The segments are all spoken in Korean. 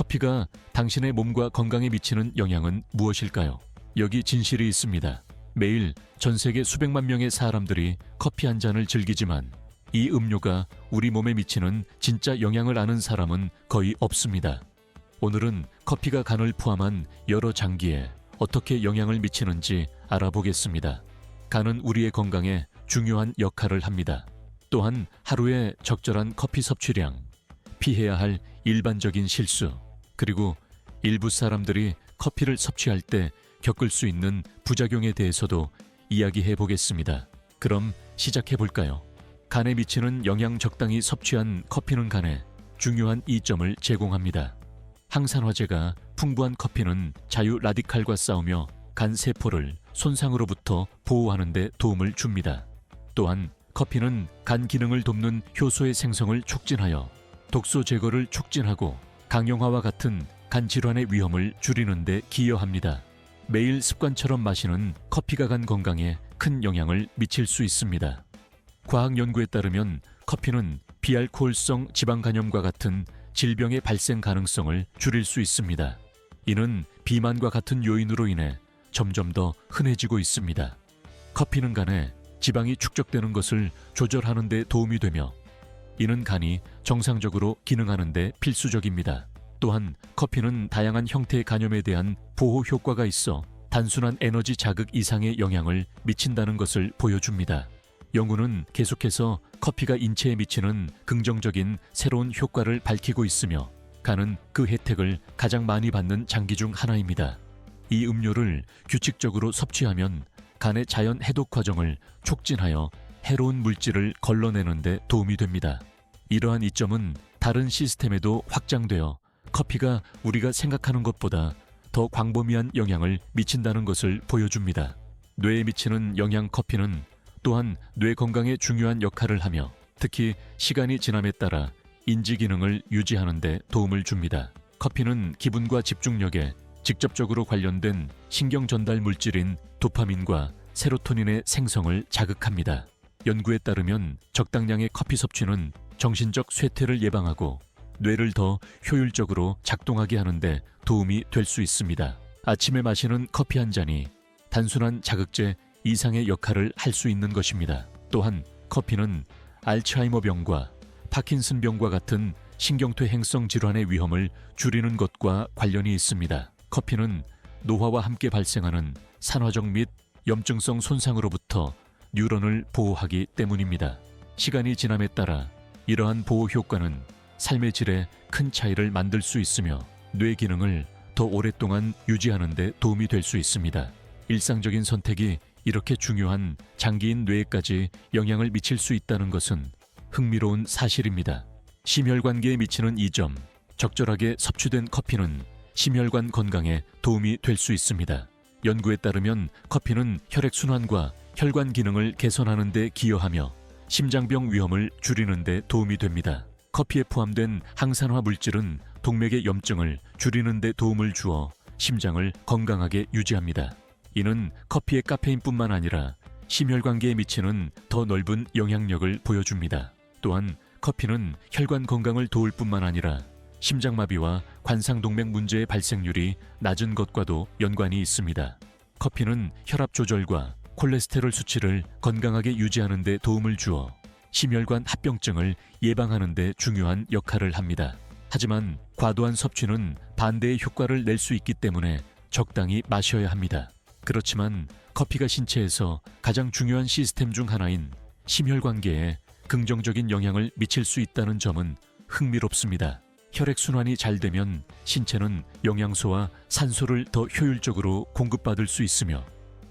커피가 당신의 몸과 건강에 미치는 영향은 무엇일까요? 여기 진실이 있습니다. 매일 전 세계 수백만 명의 사람들이 커피 한 잔을 즐기지만 이 음료가 우리 몸에 미치는 진짜 영향을 아는 사람은 거의 없습니다. 오늘은 커피가 간을 포함한 여러 장기에 어떻게 영향을 미치는지 알아보겠습니다. 간은 우리의 건강에 중요한 역할을 합니다. 또한 하루에 적절한 커피 섭취량, 피해야 할 일반적인 실수, 그리고 일부 사람들이 커피를 섭취할 때 겪을 수 있는 부작용에 대해서도 이야기해 보겠습니다. 그럼 시작해 볼까요? 간에 미치는 영향. 적당히 섭취한 커피는 간에 중요한 이점을 제공합니다. 항산화제가 풍부한 커피는 자유 라디칼과 싸우며 간 세포를 손상으로부터 보호하는 데 도움을 줍니다. 또한 커피는 간 기능을 돕는 효소의 생성을 촉진하여 독소 제거를 촉진하고 강영화와 같은 간 질환의 위험을 줄이는 데 기여합니다. 매일 습관처럼 마시는 커피가 간 건강에 큰 영향을 미칠 수 있습니다. 과학 연구에 따르면 커피는 비알코올성 지방 간염과 같은 질병의 발생 가능성을 줄일 수 있습니다. 이는 비만과 같은 요인으로 인해 점점 더 흔해지고 있습니다. 커피는 간에 지방이 축적되는 것을 조절하는 데 도움이 되며 이는 간이 정상적으로 기능하는 데 필수적입니다. 또한 커피는 다양한 형태의 간염에 대한 보호 효과가 있어 단순한 에너지 자극 이상의 영향을 미친다는 것을 보여줍니다. 연구는 계속해서 커피가 인체에 미치는 긍정적인 새로운 효과를 밝히고 있으며 간은 그 혜택을 가장 많이 받는 장기 중 하나입니다. 이 음료를 규칙적으로 섭취하면 간의 자연 해독 과정을 촉진하여 해로운 물질을 걸러내는 데 도움이 됩니다. 이러한 이점은 다른 시스템에도 확장되어 커피가 우리가 생각하는 것보다 더 광범위한 영향을 미친다는 것을 보여줍니다. 뇌에 미치는 영향. 커피는 또한 뇌 건강에 중요한 역할을 하며 특히 시간이 지남에 따라 인지 기능을 유지하는 데 도움을 줍니다. 커피는 기분과 집중력에 직접적으로 관련된 신경 전달 물질인 도파민과 세로토닌의 생성을 자극합니다. 연구에 따르면 적당량의 커피 섭취는 정신적 쇠퇴를 예방하고 뇌를 더 효율적으로 작동하게 하는데 도움이 될 수 있습니다. 아침에 마시는 커피 한 잔이 단순한 자극제 이상의 역할을 할 수 있는 것입니다. 또한 커피는 알츠하이머병과 파킨슨병과 같은 신경퇴 행성 질환의 위험을 줄이는 것과 관련이 있습니다. 커피는 노화와 함께 발생하는 산화적 및 염증성 손상으로부터 뉴런을 보호하기 때문입니다. 시간이 지남에 따라 이러한 보호 효과는 삶의 질에 큰 차이를 만들 수 있으며 뇌 기능을 더 오랫동안 유지하는 데 도움이 될 수 있습니다. 일상적인 선택이 이렇게 중요한 장기인 뇌에까지 영향을 미칠 수 있다는 것은 흥미로운 사실입니다. 심혈관계에 미치는 이점. 적절하게 섭취된 커피는 심혈관 건강에 도움이 될 수 있습니다. 연구에 따르면 커피는 혈액순환과 혈관 기능을 개선하는 데 기여하며 심장병 위험을 줄이는 데 도움이 됩니다. 커피에 포함된 항산화 물질은 동맥의 염증을 줄이는 데 도움을 주어 심장을 건강하게 유지합니다. 이는 커피의 카페인뿐만 아니라 심혈관계에 미치는 더 넓은 영향력을 보여줍니다. 또한 커피는 혈관 건강을 도울 뿐만 아니라 심장마비와 관상동맥 문제의 발생률이 낮은 것과도 연관이 있습니다. 커피는 혈압 조절과 콜레스테롤 수치를 건강하게 유지하는 데 도움을 주어 심혈관 합병증을 예방하는 데 중요한 역할을 합니다. 하지만 과도한 섭취는 반대의 효과를 낼 수 있기 때문에 적당히 마셔야 합니다. 그렇지만 커피가 신체에서 가장 중요한 시스템 중 하나인 심혈관계에 긍정적인 영향을 미칠 수 있다는 점은 흥미롭습니다. 혈액순환이 잘 되면 신체는 영양소와 산소를 더 효율적으로 공급받을 수 있으며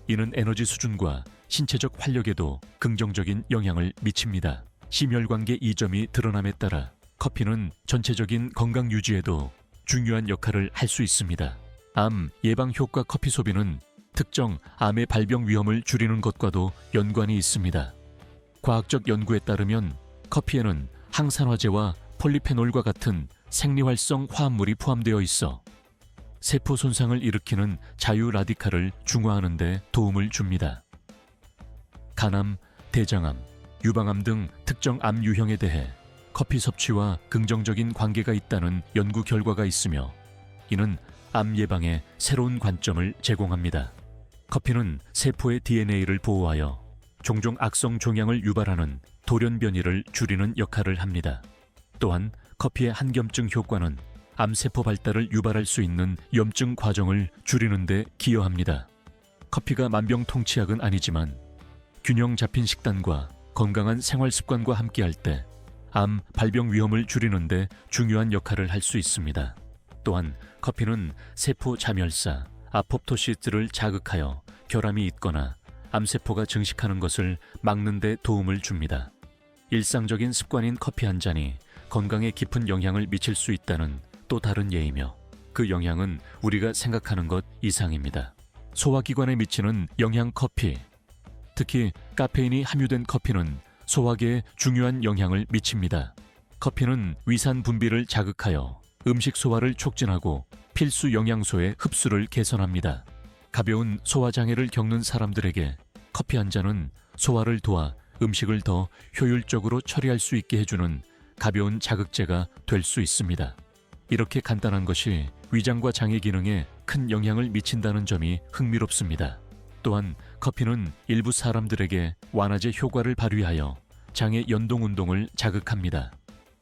이는 에너지 수준과 신체적 활력에도 긍정적인 영향을 미칩니다. 심혈관계 이점이 드러남에 따라 커피는 전체적인 건강 유지에도 중요한 역할을 할 수 있습니다. 암 예방 효과. 커피 소비는 특정 암의 발병 위험을 줄이는 것과도 연관이 있습니다. 과학적 연구에 따르면 커피에는 항산화제와 폴리페놀과 같은 생리활성 화합물이 포함되어 있어 세포 손상을 일으키는 자유 라디칼을 중화하는 데 도움을 줍니다. 간암, 대장암, 유방암 등 특정 암 유형에 대해 커피 섭취와 긍정적인 관계가 있다는 연구 결과가 있으며 이는 암 예방에 새로운 관점을 제공합니다. 커피는 세포의 DNA를 보호하여 종종 악성 종양을 유발하는 돌연변이를 줄이는 역할을 합니다. 또한 커피의 한겸증 효과는 암세포 발달을 유발할 수 있는 염증 과정을 줄이는 데 기여합니다. 커피가 만병통치약은 아니지만 균형 잡힌 식단과 건강한 생활 습관과 함께할 때 암 발병 위험을 줄이는 데 중요한 역할을 할 수 있습니다. 또한 커피는 세포 자멸사, 아포프토시스를 자극하여 결함이 있거나 암세포가 증식하는 것을 막는 데 도움을 줍니다. 일상적인 습관인 커피 한 잔이 건강에 깊은 영향을 미칠 수 있다는 또 다른 예이며 그 영향은 우리가 생각하는 것 이상입니다. 소화기관에 미치는 영양 커피, 특히 카페인이 함유된 커피는 소화계에 중요한 영향을 미칩니다. 커피는 위산 분비를 자극하여 음식 소화를 촉진하고 필수 영양소의 흡수를 개선합니다. 가벼운 소화장애를 겪는 사람들에게 커피 한 잔은 소화를 도와 음식을 더 효율적으로 처리할 수 있게 해주는 가벼운 자극제가 될 수 있습니다. 이렇게 간단한 것이 위장과 장의 기능에 큰 영향을 미친다는 점이 흥미롭습니다. 또한 커피는 일부 사람들에게 완화제 효과를 발휘하여 장의 연동 운동을 자극합니다.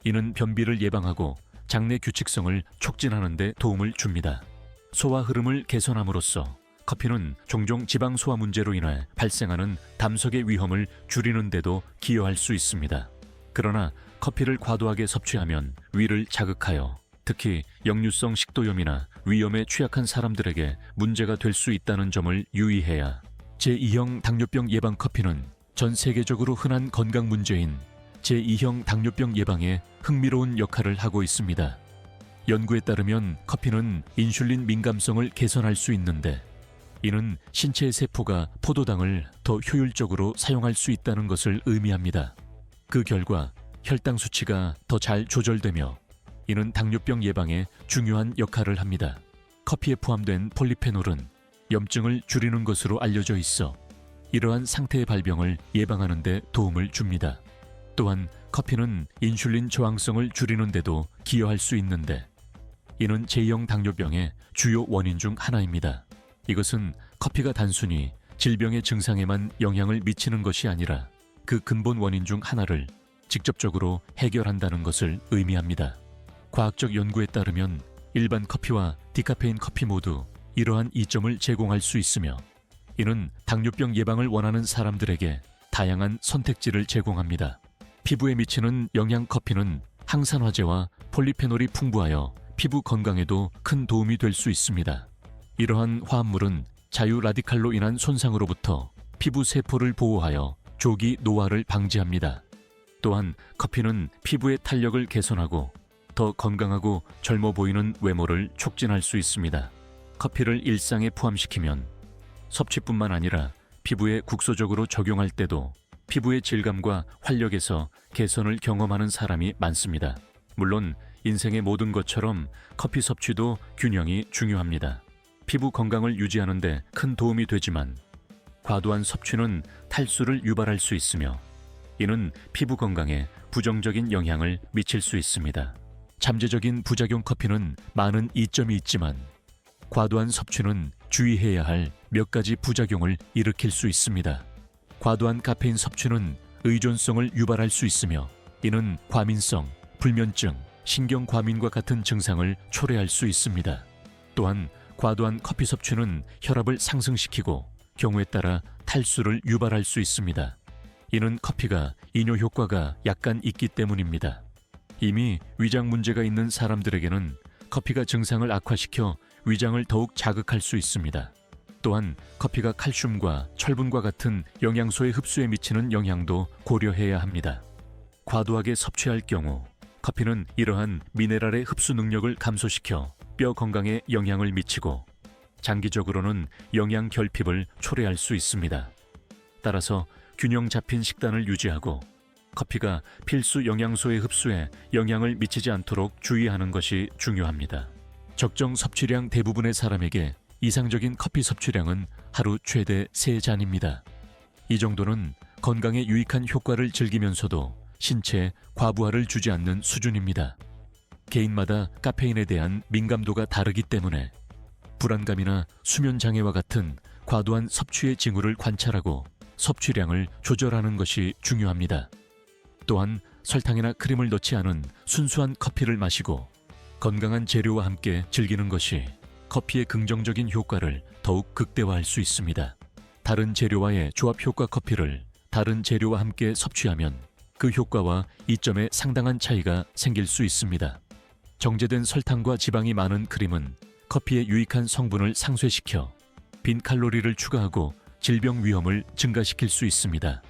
이는 변비를 예방하고 장내 규칙성을 촉진하는 데 도움을 줍니다. 소화 흐름을 개선함으로써 커피는 종종 지방 소화 문제로 인해 발생하는 담석의 위험을 줄이는 데도 기여할 수 있습니다. 그러나 커피를 과도하게 섭취하면 위를 자극하여 특히 역류성 식도염이나 위염에 취약한 사람들에게 문제가 될 수 있다는 점을 유의해야 제2형 당뇨병 예방 커피는 전 세계적으로 흔한 건강 문제인 제2형 당뇨병 예방에 흥미로운 역할을 하고 있습니다. 연구에 따르면 커피는 인슐린 민감성을 개선할 수 있는데 이는 신체의 세포가 포도당을 더 효율적으로 사용할 수 있다는 것을 의미합니다. 그 결과 혈당 수치가 더 잘 조절되며 이는 당뇨병 예방에 중요한 역할을 합니다. 커피에 포함된 폴리페놀은 염증을 줄이는 것으로 알려져 있어 이러한 상태의 발병을 예방하는 데 도움을 줍니다. 또한 커피는 인슐린 저항성을 줄이는 데도 기여할 수 있는데 이는 제2형 당뇨병의 주요 원인 중 하나입니다. 이것은 커피가 단순히 질병의 증상에만 영향을 미치는 것이 아니라 그 근본 원인 중 하나를 직접적으로 해결한다는 것을 의미합니다. 과학적 연구에 따르면 일반 커피와 디카페인 커피 모두 이러한 이점을 제공할 수 있으며 이는 당뇨병 예방을 원하는 사람들에게 다양한 선택지를 제공합니다. 피부에 미치는 영양 커피는 항산화제와 폴리페놀이 풍부하여 피부 건강에도 큰 도움이 될 수 있습니다. 이러한 화합물은 자유 라디칼로 인한 손상으로부터 피부 세포를 보호하여 조기 노화를 방지합니다. 또한 커피는 피부의 탄력을 개선하고 더 건강하고 젊어 보이는 외모를 촉진할 수 있습니다. 커피를 일상에 포함시키면 섭취뿐만 아니라 피부에 국소적으로 적용할 때도 피부의 질감과 활력에서 개선을 경험하는 사람이 많습니다. 물론 인생의 모든 것처럼 커피 섭취도 균형이 중요합니다. 피부 건강을 유지하는 데 큰 도움이 되지만 과도한 섭취는 탈수를 유발할 수 있으며 이는 피부 건강에 부정적인 영향을 미칠 수 있습니다. 잠재적인 부작용 커피는 많은 이점이 있지만 과도한 섭취는 주의해야 할 몇 가지 부작용을 일으킬 수 있습니다. 과도한 카페인 섭취는 의존성을 유발할 수 있으며 이는 과민성, 불면증, 신경과민과 같은 증상을 초래할 수 있습니다. 또한 과도한 커피 섭취는 혈압을 상승시키고 경우에 따라 탈수를 유발할 수 있습니다. 이는 커피가 이뇨 효과가 약간 있기 때문입니다. 이미 위장 문제가 있는 사람들에게는 커피가 증상을 악화시켜 위장을 더욱 자극할 수 있습니다. 또한 커피가 칼슘과 철분과 같은 영양소의 흡수에 미치는 영향도 고려해야 합니다. 과도하게 섭취할 경우 커피는 이러한 미네랄의 흡수 능력을 감소시켜 뼈 건강에 영향을 미치고 장기적으로는 영양 결핍을 초래할 수 있습니다. 따라서 균형 잡힌 식단을 유지하고 커피가 필수 영양소의 흡수에 영향을 미치지 않도록 주의하는 것이 중요합니다. 적정 섭취량 대부분의 사람에게 이상적인 커피 섭취량은 하루 최대 3잔입니다. 이 정도는 건강에 유익한 효과를 즐기면서도 신체에 과부하를 주지 않는 수준입니다. 개인마다 카페인에 대한 민감도가 다르기 때문에 불안감이나 수면 장애와 같은 과도한 섭취의 징후를 관찰하고 섭취량을 조절하는 것이 중요합니다. 또한 설탕이나 크림을 넣지 않은 순수한 커피를 마시고 건강한 재료와 함께 즐기는 것이 커피의 긍정적인 효과를 더욱 극대화할 수 있습니다. 다른 재료와의 조합 효과 커피를 다른 재료와 함께 섭취하면 그 효과와 이점에 상당한 차이가 생길 수 있습니다. 정제된 설탕과 지방이 많은 크림은 커피의 유익한 성분을 상쇄시켜 빈 칼로리를 추가하고 질병 위험을 증가시킬 수 있습니다.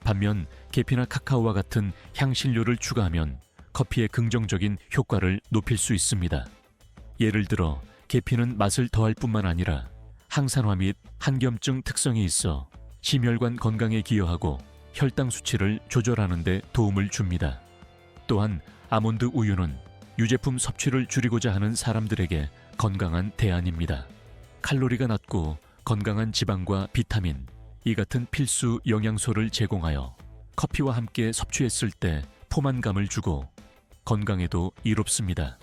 반면 계피나 카카오와 같은 향신료를 추가하면 커피의 긍정적인 효과를 높일 수 있습니다. 예를 들어 계피는 맛을 더할 뿐만 아니라 항산화 및 한겸증 특성이 있어 심혈관 건강에 기여하고 혈당 수치를 조절하는 데 도움을 줍니다. 또한 아몬드 우유는 유제품 섭취를 줄이고자 하는 사람들에게 건강한 대안입니다. 칼로리가 낮고 건강한 지방과 비타민, 이 같은 필수 영양소를 제공하여 커피와 함께 섭취했을 때 포만감을 주고 건강에도 이롭습니다.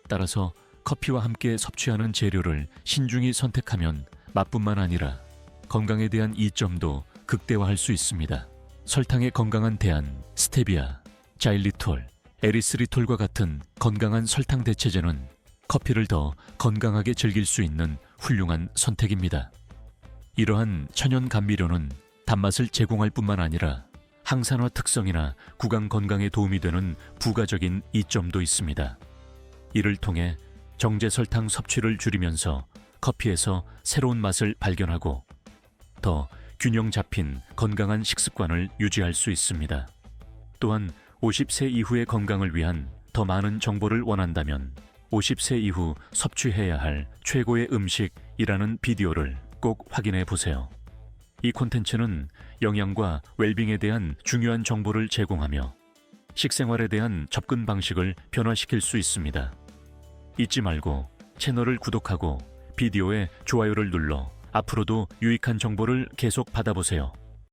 따라서 커피와 함께 섭취하는 재료를 신중히 선택하면 맛뿐만 아니라 건강에 대한 이점도 극대화할 수 있습니다. 설탕의 건강한 대안 스테비아, 자일리톨, 에리스리톨과 같은 건강한 설탕 대체제는 커피를 더 건강하게 즐길 수 있는 훌륭한 선택입니다. 이러한 천연 감미료는 단맛을 제공할 뿐만 아니라 항산화 특성이나 구강 건강에 도움이 되는 부가적인 이점도 있습니다. 이를 통해 정제 설탕 섭취를 줄이면서 커피에서 새로운 맛을 발견하고 더 균형 잡힌 건강한 식습관을 유지할 수 있습니다. 또한 50세 이후의 건강을 위한 더 많은 정보를 원한다면 50세 이후 섭취해야 할 최고의 음식이라는 비디오를 꼭 확인해 보세요. 이 콘텐츠는 영양과 웰빙에 대한 중요한 정보를 제공하며 식생활에 대한 접근 방식을 변화시킬 수 있습니다. 잊지 말고 채널을 구독하고 비디오에 좋아요를 눌러 앞으로도 유익한 정보를 계속 받아보세요.